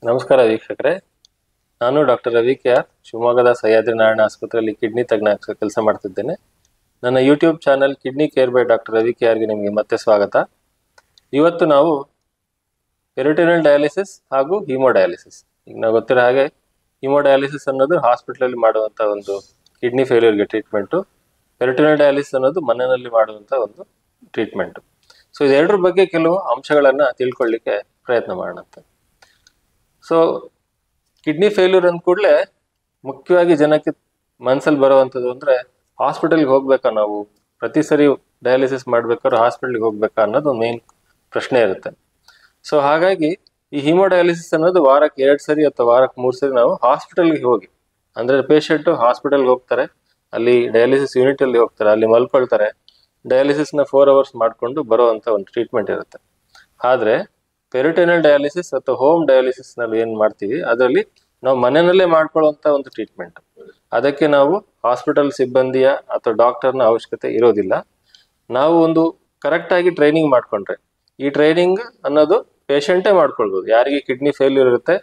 ನಮಸ್ಕಾರ ವೀಕ್ಷಕರೇ, ನಾನು ಡಾಕ್ಟರ್ ರವಿ ಕೆ ಆರ್, ಶಿವಮೊಗ್ಗದ ಸಹ್ಯಾದ್ರಿ ನಾರಾಯಣ ಆಸ್ಪತ್ರೆಯಲ್ಲಿ ಕಿಡ್ನಿ ತಜ್ಞ ಕೆಲಸ ಮಾಡ್ತಿದ್ದೇನೆ. ನನ್ನ YouTube channel kidney care by doctor Ravi K ಆರ್ಗೆ ನಿಮಗೆ ಮತ್ತೆ ಸ್ವಾಗತ. ಇವತ್ತು ನಾವು ಪೆರಿಟೋನಿಯಲ್ ಡಯಾಲಿಸಿಸ್ ಹಾಗೂ ಹೀಮೋಡಯಾಲಿಸಿಸ್, ಈಗ ನಾವು ಗೊತ್ತಿರೋ ಹಾಗೆ ಹೀಮೋಡಯಾಲಿಸಿಸ್ ಅನ್ನೋದು ಹಾಸ್ಪಿಟಲಲ್ಲಿ ಮಾಡುವಂಥ ಒಂದು ಕಿಡ್ನಿ ಫೇಲ್ಯೂರ್ಗೆ ಟ್ರೀಟ್ಮೆಂಟು, ಪೆರಿಟೋನಿಯಲ್ ಡಯಾಲಿಸಿಸ್ ಅನ್ನೋದು ಮನೆಯಲ್ಲಿ ಮಾಡುವಂಥ ಒಂದು ಟ್ರೀಟ್ಮೆಂಟು. ಸೊ ಇದೆರಡರ ಬಗ್ಗೆ ಕೆಲವು ಅಂಶಗಳನ್ನು ತಿಳ್ಕೊಳ್ಳಿಕ್ಕೆ ಪ್ರಯತ್ನ ಮಾಡೋಣ. ಸೊ ಕಿಡ್ನಿ ಫೇಲ್ಯೂರ್ ಅಂದ ಕೂಡಲೇ ಮುಖ್ಯವಾಗಿ ಜನಕ್ಕೆ ಮನಸ್ಸಲ್ಲಿ ಬರುವಂಥದ್ದು ಅಂದರೆ ಹಾಸ್ಪಿಟಲ್ಗೆ ಹೋಗ್ಬೇಕಾ, ನಾವು ಪ್ರತಿ ಸರಿ ಡಯಾಲಿಸಿಸ್ ಮಾಡ್ಬೇಕಾದ್ರೆ ಹಾಸ್ಪಿಟಲ್ಗೆ ಹೋಗ್ಬೇಕಾ ಅನ್ನೋದು ಮೇನ್ ಪ್ರಶ್ನೆ ಇರುತ್ತೆ. ಸೊ ಹಾಗಾಗಿ ಈ ಹೀಮೋಡಯಾಲಿಸಿಸ್ ಅನ್ನೋದು ವಾರಕ್ಕೆ 2 ಸರಿ ಅಥವಾ ವಾರಕ್ಕೆ 3 ಸರಿ ನಾವು ಹಾಸ್ಪಿಟಲ್ಗೆ ಹೋಗಿ, ಅಂದರೆ ಪೇಷಂಟು ಹಾಸ್ಪಿಟಲ್ಗೆ ಹೋಗ್ತಾರೆ, ಅಲ್ಲಿ ಡಯಾಲಿಸಿಸ್ ಯೂನಿಟಲ್ಲಿ ಹೋಗ್ತಾರೆ, ಅಲ್ಲಿ ಮಲ್ಕೊಳ್ತಾರೆ, ಡಯಾಲಿಸಿಸ್ನ 4 ಅವರ್ಸ್ ಮಾಡಿಕೊಂಡು ಬರುವಂಥ ಒಂದು ಟ್ರೀಟ್ಮೆಂಟ್ ಇರುತ್ತೆ. ಆದರೆ ಪೆರಿಟೋನಿಯಲ್ ಡಯಾಲಿಸಿಸ್ ಅಥವಾ ಹೋಮ್ ಡಯಾಲಿಸಿಸ್ ನಲ್ಲಿ ಏನ್ ಮಾಡ್ತೀವಿ, ಅದರಲ್ಲಿ ನಾವು ಮನೆಯಲ್ಲೇ ಮಾಡ್ಕೊಳ್ಳುವಂತ ಒಂದು ಟ್ರೀಟ್ಮೆಂಟ್. ಅದಕ್ಕೆ ನಾವು ಹಾಸ್ಪಿಟಲ್ ಸಿಬ್ಬಂದಿಯ ಅಥವಾ ಡಾಕ್ಟರ್ನ ಅವಶ್ಯಕತೆ ಇರೋದಿಲ್ಲ. ನಾವು ಒಂದು ಕರೆಕ್ಟ್ ಆಗಿ ಟ್ರೈನಿಂಗ್ ಮಾಡ್ಕೊಂಡ್ರೆ, ಈ ಟ್ರೈನಿಂಗ್ ಅನ್ನೋದು ಪೇಷಂಟೇ ಮಾಡ್ಕೊಳ್ಬೋದು. ಯಾರಿಗೆ ಕಿಡ್ನಿ ಫೇಲ್ಯೂರ್ ಇರುತ್ತೆ,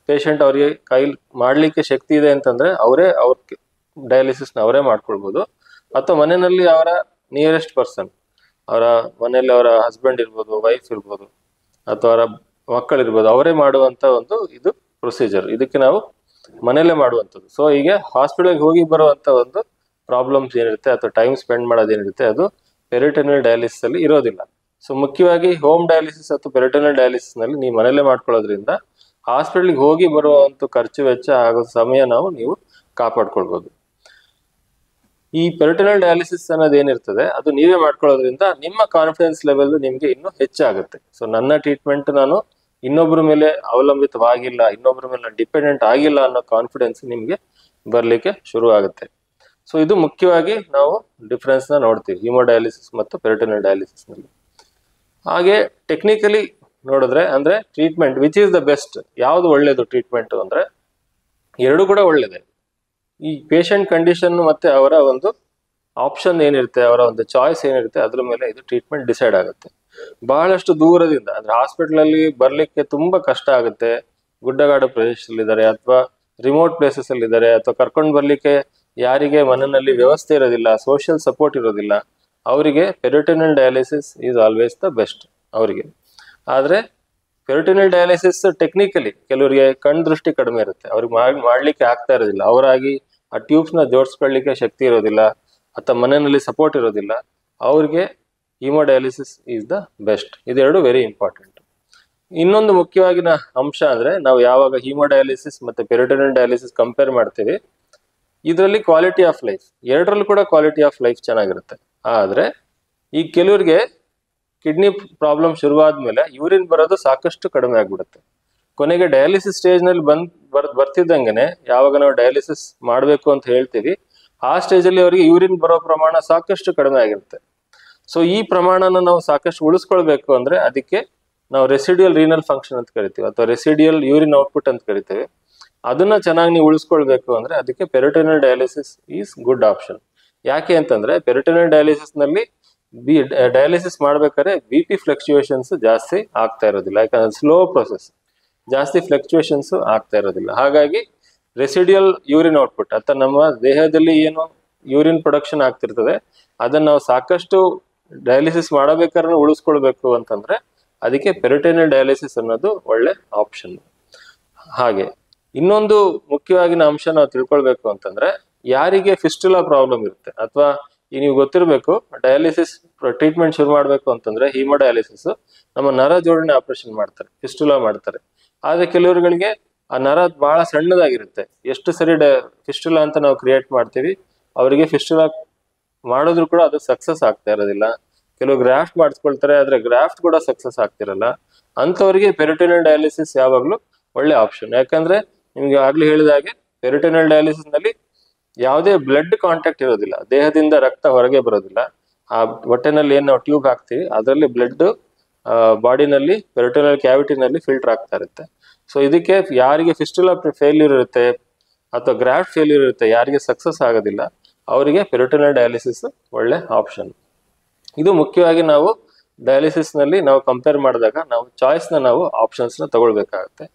ಪೇಷಂಟ್ ಅವರಿಗೆ ಕೈಲಿ ಮಾಡ್ಲಿಕ್ಕೆ ಶಕ್ತಿ ಇದೆ ಅಂತಂದ್ರೆ ಅವ್ರ ಡಯಾಲಿಸಿಸ್ನ ಅವರೇ ಮಾಡ್ಕೊಳ್ಬೋದು. ಅಥವಾ ಮನೆಯಲ್ಲಿ ಅವರ ನಿಯರೆಸ್ಟ್ ಪರ್ಸನ್, ಅವರ ಮನೆಯಲ್ಲಿ ಅವರ ಹಸ್ಬೆಂಡ್ ಇರ್ಬೋದು, ವೈಫ್ ಇರ್ಬೋದು, ಅಥವಾ ಅವರ ಮಕ್ಕಳಿರ್ಬೋದು, ಅವರೇ ಮಾಡುವಂತ ಒಂದು ಇದು ಪ್ರೊಸೀಜರ್. ಇದಕ್ಕೆ ನಾವು ಮನೆಯಲ್ಲೇ ಮಾಡುವಂಥದ್ದು. ಸೊ ಈಗ ಹಾಸ್ಪಿಟಲ್ಗೆ ಹೋಗಿ ಬರುವಂತ ಒಂದು ಪ್ರಾಬ್ಲಮ್ಸ್ ಏನಿರುತ್ತೆ ಅಥವಾ ಟೈಮ್ ಸ್ಪೆಂಡ್ ಮಾಡೋದೇನಿರುತ್ತೆ, ಅದು ಪೆರಿಟೋನಿಯಲ್ ಡಯಾಲಿಸಿಸ್ ಅಲ್ಲಿ ಇರೋದಿಲ್ಲ. ಸೊ ಮುಖ್ಯವಾಗಿ ಹೋಮ್ ಡಯಾಲಿಸಿಸ್ ಅಥವಾ ಪೆರಿಟೋನಿಯಲ್ ಡಯಾಲಿಸಿಸ್ ನಲ್ಲಿ ನೀವು ಮನೆಯಲ್ಲೇ ಮಾಡ್ಕೊಳ್ಳೋದ್ರಿಂದ ಹಾಸ್ಪಿಟಲ್ಗೆ ಹೋಗಿ ಬರುವಂತ ಖರ್ಚು ವೆಚ್ಚ ಆಗೋ ಸಮಯ ನೀವು ಕಾಪಾಡ್ಕೊಳ್ಬೋದು. ಈ ಪೆರಿಟೋನಿಯಲ್ ಡಯಾಲಿಸಿಸ್ ಅನ್ನೋದು ಏನಿರ್ತದೆ, ಅದು ನೀವೇ ಮಾಡ್ಕೊಳ್ಳೋದ್ರಿಂದ ನಿಮ್ಮ ಕಾನ್ಫಿಡೆನ್ಸ್ ಲೆವೆಲ್ ನಿಮ್ಗೆ ಇನ್ನೂ ಹೆಚ್ಚಾಗುತ್ತೆ. ಸೊ ನನ್ನ ಟ್ರೀಟ್ಮೆಂಟ್ ನಾನು ಇನ್ನೊಬ್ಬರ ಮೇಲೆ ಅವಲಂಬಿತವಾಗಿಲ್ಲ, ಇನ್ನೊಬ್ಬರ ಮೇಲೆ ಡಿಪೆಂಡೆಂಟ್ ಆಗಿಲ್ಲ ಅನ್ನೋ ಕಾನ್ಫಿಡೆನ್ಸ್ ನಿಮ್ಗೆ ಬರ್ಲಿಕ್ಕೆ ಶುರು ಆಗುತ್ತೆ. ಸೊ ಇದು ಮುಖ್ಯವಾಗಿ ನಾವು ಡಿಫ್ರೆನ್ಸ್ ನ ನೋಡ್ತೀವಿ ಹೀಮೋಡಯಾಲಿಸಿಸ್ ಮತ್ತು ಪೆರಿಟೋನಿಯಲ್ ಡಯಾಲಿಸಿಸ್ ನಲ್ಲಿ. ಹಾಗೆ ಟೆಕ್ನಿಕಲಿ ನೋಡಿದ್ರೆ, ಅಂದ್ರೆ treatment which is the best, ಯಾವ್ದು ಒಳ್ಳೇದು ಟ್ರೀಟ್ಮೆಂಟ್ ಅಂದ್ರೆ ಎರಡು ಕೂಡ ಒಳ್ಳೇದೆ. ಈ ಪೇಷಂಟ್ ಕಂಡೀಷನ್ ಮತ್ತೆ ಅವರ ಒಂದು ಆಪ್ಷನ್ ಏನಿರುತ್ತೆ, ಅವರ ಒಂದು ಚಾಯ್ಸ್ ಏನಿರುತ್ತೆ, ಅದ್ರ ಮೇಲೆ ಇದು ಟ್ರೀಟ್ಮೆಂಟ್ ಡಿಸೈಡ್ ಆಗುತ್ತೆ. ಬಹಳಷ್ಟು ದೂರದಿಂದ ಅಂದ್ರೆ ಹಾಸ್ಪಿಟಲ್ ಅಲ್ಲಿ ಬರ್ಲಿಕ್ಕೆ ತುಂಬಾ ಕಷ್ಟ ಆಗುತ್ತೆ, ಗುಡ್ಡಗಾಡು ಪ್ರದೇಶದಲ್ಲಿದ್ದಾರೆ ಅಥವಾ ರಿಮೋಟ್ ಪ್ಲೇಸಸ್ ಅಲ್ಲಿ ಇದ್ದಾರೆ, ಅಥವಾ ಕರ್ಕೊಂಡು ಬರ್ಲಿಕ್ಕೆ ಯಾರಿಗೆ ಮನೆಯಲ್ಲಿ ವ್ಯವಸ್ಥೆ ಇರೋದಿಲ್ಲ, ಸೋಷಿಯಲ್ ಸಪೋರ್ಟ್ ಇರೋದಿಲ್ಲ, ಅವರಿಗೆ peritoneal dialysis is always the best ಅವರಿಗೆ. ಆದ್ರೆ ಪೆರಿಟೋನಿಯಲ್ ಡಯಾಲಿಸಿಸ್ ಟೆಕ್ನಿಕಲಿ ಕೆಲವರಿಗೆ ಕಣ್ ದೃಷ್ಟಿ ಕಡಿಮೆ ಇರುತ್ತೆ, ಅವ್ರಿಗೆ ಮಾಡ್ಲಿಕ್ಕೆ ಆಗ್ತಾ ಇರೋದಿಲ್ಲ, ಅವರಾಗಿ ಆ ಟ್ಯೂಬ್ಸ್ ನ ಜೋಡಿಸ್ಕೊಳ್ಳಿಕ್ಕೆ ಶಕ್ತಿ ಇರೋದಿಲ್ಲ ಅಥವಾ ಮನೆಯಲ್ಲಿ ಸಪೋರ್ಟ್ ಇರೋದಿಲ್ಲ, ಅವ್ರಿಗೆ ಹೀಮೋಡಯಾಲಿಸಿಸ್ ಈಸ್ ದ ಬೆಸ್ಟ್. ಇದೆರಡು ವೆರಿ ಇಂಪಾರ್ಟೆಂಟ್. ಇನ್ನೊಂದು ಮುಖ್ಯವಾಗಿನ ಅಂಶ ಅಂದ್ರೆ, ನಾವು ಯಾವಾಗ ಹೀಮೋಡಯಾಲಿಸಿಸ್ ಮತ್ತೆ ಪೆರಿಟೋನಿಯಲ್ ಡಯಾಲಿಸಿಸ್ ಕಂಪೇರ್ ಮಾಡ್ತೀವಿ, ಇದರಲ್ಲಿ ಕ್ವಾಲಿಟಿ ಆಫ್ ಲೈಫ್, ಎರಡರಲ್ಲೂ ಕೂಡ ಕ್ವಾಲಿಟಿ ಆಫ್ ಲೈಫ್ ಚೆನ್ನಾಗಿರುತ್ತೆ. ಆದ್ರೆ ಈ ಕೆಲವರಿಗೆ ಕಿಡ್ನಿ ಪ್ರಾಬ್ಲಮ್ ಶುರುವಾದ್ಮೇಲೆ ಯೂರಿನ್ ಬರೋದು ಸಾಕಷ್ಟು ಕಡಿಮೆ ಆಗ್ಬಿಡುತ್ತೆ. ಕೊನೆಗೆ ಡಯಾಲಿಸಿಸ್ ಸ್ಟೇಜ್ ನಲ್ಲಿ ಬರ್ತಿದ್ದಂಗೆನೆ, ಯಾವಾಗ ನಾವು ಡಯಾಲಿಸಿಸ್ ಮಾಡಬೇಕು ಅಂತ ಹೇಳ್ತೀವಿ, ಆ ಸ್ಟೇಜ್ ಅಲ್ಲಿ ಅವರಿಗೆ ಯೂರಿನ್ ಬರೋ ಪ್ರಮಾಣ ಸಾಕಷ್ಟು ಕಡಿಮೆ ಆಗಿರುತ್ತೆ. ಸೊ ಈ ಪ್ರಮಾಣನ ನಾವು ಸಾಕಷ್ಟು ಉಳಿಸ್ಕೊಳ್ಬೇಕು ಅಂದ್ರೆ, ಅದಕ್ಕೆ ನಾವು ರೆಸಿಡಿಯಲ್ ರೀನಲ್ ಫಂಕ್ಷನ್ ಅಂತ ಕರಿತೀವಿ, ಅಥವಾ ರೆಸಿಡಿಯಲ್ ಯೂರಿನ್ ಔಟ್ಪುಟ್ ಅಂತ ಕರಿತೀವಿ. ಅದನ್ನ ಚೆನ್ನಾಗಿ ನೀವು ಉಳಿಸ್ಕೊಳ್ಬೇಕು ಅಂದ್ರೆ ಅದಕ್ಕೆ peritoneal dialysis is good option. ಯಾಕೆ ಅಂತಂದ್ರೆ ಪೆರಿಟೋನಿಯಲ್ ಡಯಾಲಿಸಿಸ್ ನಲ್ಲಿ ಡಯಾಲಿಸಿಸ್ ಮಾಡ್ಬೇಕಾದ್ರೆ BP ಫ್ಲಕ್ಚುಯೇಷನ್ಸ್ ಜಾಸ್ತಿ ಆಗ್ತಾ ಇರೋದಿಲ್ಲ, ಯಾಕಂದ್ರೆ ಸ್ಲೋ ಪ್ರೊಸೆಸ್, ಜಾಸ್ತಿ ಫ್ಲಕ್ಚುಯೇಷನ್ಸ್ ಆಗ್ತಾ ಇರೋದಿಲ್ಲ. ಹಾಗಾಗಿ ರೆಸಿಡಿಯಲ್ ಯೂರಿನ್ ಔಟ್ಪುಟ್ ಅಥವಾ ನಮ್ಮ ದೇಹದಲ್ಲಿ ಏನು ಯೂರಿನ್ ಪ್ರೊಡಕ್ಷನ್ ಆಗ್ತಿರ್ತದೆ, ಅದನ್ನ ನಾವು ಸಾಕಷ್ಟು ಡಯಾಲಿಸಿಸ್ ಮಾಡಬೇಕಾದ್ರೆ ಉಳಿಸ್ಕೊಳ್ಬೇಕು ಅಂತಂದ್ರೆ ಅದಕ್ಕೆ ಪೆರಿಟೋನಿಯಲ್ ಡಯಾಲಿಸಿಸ್ ಅನ್ನೋದು ಒಳ್ಳೆ ಆಪ್ಷನ್. ಹಾಗೆ ಇನ್ನೊಂದು ಮುಖ್ಯವಾಗಿನ ಅಂಶ ನಾವು ತಿಳ್ಕೊಳ್ಬೇಕು ಅಂತಂದ್ರೆ, ಯಾರಿಗೆ ಫಿಸ್ಟುಲಾ ಪ್ರಾಬ್ಲಮ್ ಇರುತ್ತೆ, ಅಥವಾ ನೀವು ಗೊತ್ತಿರಬೇಕು, ಡಯಾಲಿಸಿಸ್ ಟ್ರೀಟ್ಮೆಂಟ್ ಶುರು ಮಾಡ್ಬೇಕು ಅಂತಂದ್ರೆ ಹೀಮೋಡಯಾಲಿಸಿಸ್ ನಮ್ಮ ನರ ಜೋಡಣೆ ಆಪರೇಷನ್ ಮಾಡ್ತಾರೆ, ಫಿಸ್ಟುಲಾ ಮಾಡ್ತಾರೆ. ಆದ್ರೆ ಕೆಲವರುಗಳಿಗೆ ಆ ನರ ಬಹಳ ಸಣ್ಣದಾಗಿರುತ್ತೆ. ಎಷ್ಟು ಸರಿ ಫಿಸ್ಟುಲಾ ಅಂತ ನಾವು ಕ್ರಿಯೇಟ್ ಮಾಡ್ತೀವಿ, ಅವರಿಗೆ ಫಿಸ್ಟುಲಾ ಮಾಡಿದ್ರು ಕೂಡ ಅದು ಸಕ್ಸಸ್ ಆಗ್ತಾ ಇರೋದಿಲ್ಲ. ಕೆಲವು ಗ್ರಾಫ್ಟ್ ಮಾಡಿಸ್ಕೊಳ್ತಾರೆ, ಆದ್ರೆ ಗ್ರಾಫ್ಟ್ ಕೂಡ ಸಕ್ಸಸ್ ಆಗ್ತಿರಲ್ಲ. ಅಂತವರಿಗೆ ಪೆರಿಟೋನಿಯಲ್ ಡಯಾಲಿಸಿಸ್ ಯಾವಾಗ್ಲೂ ಒಳ್ಳೆ ಆಪ್ಷನ್. ಯಾಕಂದ್ರೆ ನಿಮ್ಗೆ ಆಗ್ಲೇ ಹೇಳಿದ ಹಾಗೆ ಪೆರಿಟೋನಿಯಲ್ ಡಯಾಲಿಸಿಸ್ ನಲ್ಲಿ ಯಾವುದೇ ಬ್ಲಡ್ ಕಾಂಟ್ಯಾಕ್ಟ್ ಇರೋದಿಲ್ಲ, ದೇಹದಿಂದ ರಕ್ತ ಹೊರಗೆ ಬರೋದಿಲ್ಲ. ಆ ಹೊಟ್ಟೆನಲ್ಲಿ ಏನ್ ನಾವು ಟ್ಯೂಬ್ ಹಾಕ್ತಿವಿ, ಅದರಲ್ಲಿ ಬ್ಲಡ್ ಬಾಡಿನಲ್ಲಿ ಪೆರಿಟೋನಿಯಲ್ ಕ್ಯಾವಿಟಿನಲ್ಲಿ ಫಿಲ್ಟರ್ ಆಗ್ತಾ ಇರುತ್ತೆ. ಸೊ ಇದಕ್ಕೆ ಯಾರಿಗೆ ಫಿಸ್ಟುಲಾ ಫೇಲ್ಯೂರ್ ಇರುತ್ತೆ ಅಥವಾ ಗ್ರಾಫ್ಟ್ ಫೇಲ್ಯೂರ್ ಇರುತ್ತೆ, ಯಾರಿಗೆ ಸಕ್ಸಸ್ ಆಗೋದಿಲ್ಲ, ಅವರಿಗೆ ಪೆರಿಟೋನಿಯಲ್ ಡಯಾಲಿಸಿಸ್ ಒಳ್ಳೆ ಆಪ್ಷನ್. ಇದು ಮುಖ್ಯವಾಗಿ ನಾವು ಡಯಾಲಿಸಿಸ್ ನಲ್ಲಿ ನಾವು ಕಂಪೇರ್ ಮಾಡಿದಾಗ ನಾವು ಚಾಯ್ಸ್ ನಾವು ಆಪ್ಷನ್ಸ್ ತಗೊಳ್ಬೇಕಾಗುತ್ತೆ.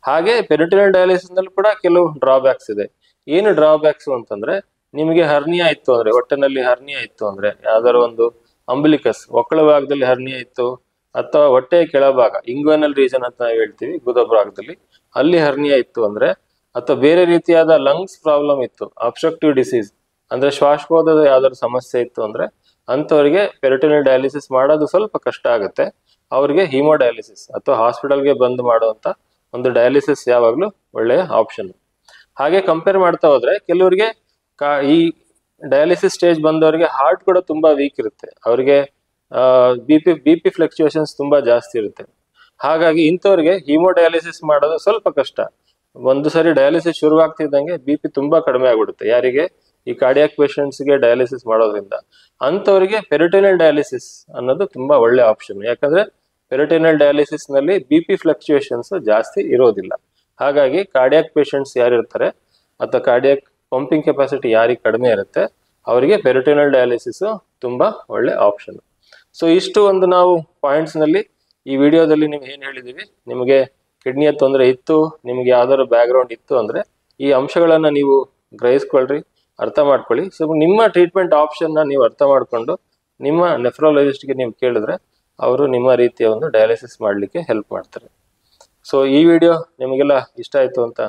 ಹಾಗೆ ಪೆರಿಟೋನಿಯಲ್ ಡಯಾಲಿಸಿಸ್ ನಲ್ಲಿ ಕೂಡ ಕೆಲವು ಡ್ರಾಬ್ಯಾಕ್ಸ್ ಇದೆ. ಏನು ಡ್ರಾಬ್ಯಾಕ್ಸ್ ಅಂತಂದ್ರೆ, ನಿಮಗೆ ಹರ್ನಿಯಾ ಇತ್ತು ಅಂದ್ರೆ, ಹೊಟ್ಟೆನಲ್ಲಿ ಹರ್ನಿಯಾ ಇತ್ತು ಅಂದ್ರೆ, ಯಾವ್ದಾದ್ರು ಒಂದು ಅಂಬಿಲಿಕಸ್ ಒಕ್ಕಳ ಭಾಗದಲ್ಲಿ ಹರ್ನಿಯಾ ಇತ್ತು, ಅಥವಾ ಹೊಟ್ಟೆಯ ಕೆಳಭಾಗ ಇಂಗ್ವನಲ್ ರೀಜನ್ ಅಂತ ನಾವು ಹೇಳ್ತೀವಿ, ಗುದ ಭಾಗದಲ್ಲಿ ಅಲ್ಲಿ ಹರ್ನಿಯಾ ಇತ್ತು ಅಂದ್ರೆ, ಅಥವಾ ಬೇರೆ ರೀತಿಯಾದ ಲಂಗ್ಸ್ ಪ್ರಾಬ್ಲಮ್ ಇತ್ತು, ಅಬ್ಸ್ಟ್ರಕ್ಟಿವ್ ಡಿಸೀಸ್ ಅಂದ್ರೆ ಶ್ವಾಸಕೋಶದ ಯಾವ್ದಾದ್ರು ಸಮಸ್ಯೆ ಇತ್ತು ಅಂದ್ರೆ, ಅಂತವರಿಗೆ ಪೆರಿಟೋನಿಯಲ್ ಡಯಾಲಿಸಿಸ್ ಮಾಡೋದು ಸ್ವಲ್ಪ ಕಷ್ಟ ಆಗುತ್ತೆ. ಅವರಿಗೆ ಹಿಮೋಡಯಾಲಿಸಿಸ್ ಅಥವಾ ಹಾಸ್ಪಿಟಲ್ಗೆ ಬಂದು ಮಾಡುವಂತ ಒಂದು ಡಯಾಲಿಸಿಸ್ ಯಾವಾಗ್ಲೂ ಒಳ್ಳೆಯ ಆಪ್ಷನ್. ಹಾಗೆ ಕಂಪೇರ್ ಮಾಡ್ತಾ ಹೋದ್ರೆ ಕೆಲವರಿಗೆ ಈ ಡಯಾಲಿಸಿಸ್ ಸ್ಟೇಜ್ ಬಂದವರಿಗೆ ಹಾರ್ಟ್ ಕೂಡ ತುಂಬಾ ವೀಕ್ ಇರುತ್ತೆ, ಅವರಿಗೆ ಬಿ ಪಿ ಫ್ಲಕ್ಚುಯೇಷನ್ಸ್ ತುಂಬಾ ಜಾಸ್ತಿ ಇರುತ್ತೆ. ಹಾಗಾಗಿ ಇಂಥವ್ರಿಗೆ ಹಿಮೋಡಯಾಲಿಸಿಸ್ ಮಾಡೋದು ಸ್ವಲ್ಪ ಕಷ್ಟ. ಒಂದು ಸರಿ ಡಯಾಲಿಸಿಸ್ ಶುರುವಾಗ್ತಿದ್ದಂಗೆ ಬಿ ಪಿ ತುಂಬಾ ಕಡಿಮೆ ಆಗ್ಬಿಡುತ್ತೆ. ಯಾರಿಗೆ? ಈ ಕಾರ್ಡಿಯಾಕ್ ಪೇಷಂಟ್ಸ್ಗೆ ಡಯಾಲಿಸಿಸ್ ಮಾಡೋದ್ರಿಂದ. ಅಂಥವರಿಗೆ ಪೆರಿಟೋನಿಯಲ್ ಡಯಾಲಿಸಿಸ್ ಅನ್ನೋದು ತುಂಬಾ ಒಳ್ಳೆ ಆಪ್ಷನ್. ಯಾಕಂದ್ರೆ ಪೆರಿಟೋನಿಯಲ್ ಡಯಾಲಿಸಿಸ್ ನಲ್ಲಿ ಬಿ ಫ್ಲಕ್ಚುಯೇಷನ್ಸ್ ಜಾಸ್ತಿ ಇರೋದಿಲ್ಲ. ಹಾಗಾಗಿ ಕಾರ್ಡಿಯಾಕ್ ಪೇಷಂಟ್ಸ್ ಯಾರಿರ್ತಾರೆ ಅಥವಾ ಕಾರ್ಡಿಯಾಕ್ ಪಂಪಿಂಗ್ ಕೆಪಾಸಿಟಿ ಯಾರಿಗೆ ಕಡಿಮೆ ಇರುತ್ತೆ ಅವರಿಗೆ ಪೆರಿಟೋನಿಯಲ್ ಡಯಾಲಿಸಿಸ್ ತುಂಬಾ ಒಳ್ಳೆ ಆಪ್ಷನ್. ಸೊ ಇಷ್ಟು ಒಂದು ನಾವು ಪಾಯಿಂಟ್ಸ್ ನಲ್ಲಿ ಈ ವಿಡಿಯೋದಲ್ಲಿ ನಿಮ್ಗೆ ಏನ್ ಹೇಳಿದೀವಿ, ನಿಮಗೆ ಕಿಡ್ನಿಯ ತೊಂದರೆ ಇತ್ತು, ನಿಮ್ಗೆ ಯಾವ್ದಾದ್ರು ಬ್ಯಾಕ್ ಗ್ರೌಂಡ್ ಇತ್ತು ಅಂದ್ರೆ ಈ ಅಂಶಗಳನ್ನ ನೀವು ಗ್ರಹಿಸ್ಕೊಳ್ರಿ, ಅರ್ಥ ಮಾಡ್ಕೊಳ್ಳಿ. ಸೊ ನಿಮ್ಮ ಟ್ರೀಟ್ಮೆಂಟ್ ಆಪ್ಷನ್ ನ ನೀವು ಅರ್ಥ ಮಾಡ್ಕೊಂಡು ನಿಮ್ಮ ನೆಫ್ರಾಲಜಿಸ್ಟ್ಗೆ ನೀವು ಕೇಳಿದ್ರೆ ಅವರು ನಿಮ್ಮ ರೀತಿಯ ಒಂದು ಡಯಾಲಿಸಿಸ್ ಮಾಡಲಿಕ್ಕೆ ಹೆಲ್ಪ್ ಮಾಡ್ತಾರೆ. ಸೊ ಈ ವಿಡಿಯೋ ನಿಮಗೆಲ್ಲ ಇಷ್ಟ ಆಯ್ತು ಅಂತ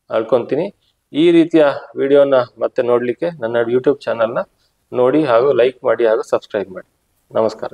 ಅನ್ಕೊಂತೀನಿ. ಈ ರೀತಿಯ ವಿಡಿಯೋನ ಮತ್ತೆ ನೋಡ್ಲಿಕ್ಕೆ ನನ್ನ ಯೂಟ್ಯೂಬ್ ಚಾನಲ್ನ ನೋಡಿ ಹಾಗೂ ಲೈಕ್ ಮಾಡಿ ಹಾಗೂ ಸಬ್ಸ್ಕ್ರೈಬ್ ಮಾಡಿ. ನಮಸ್ಕಾರ.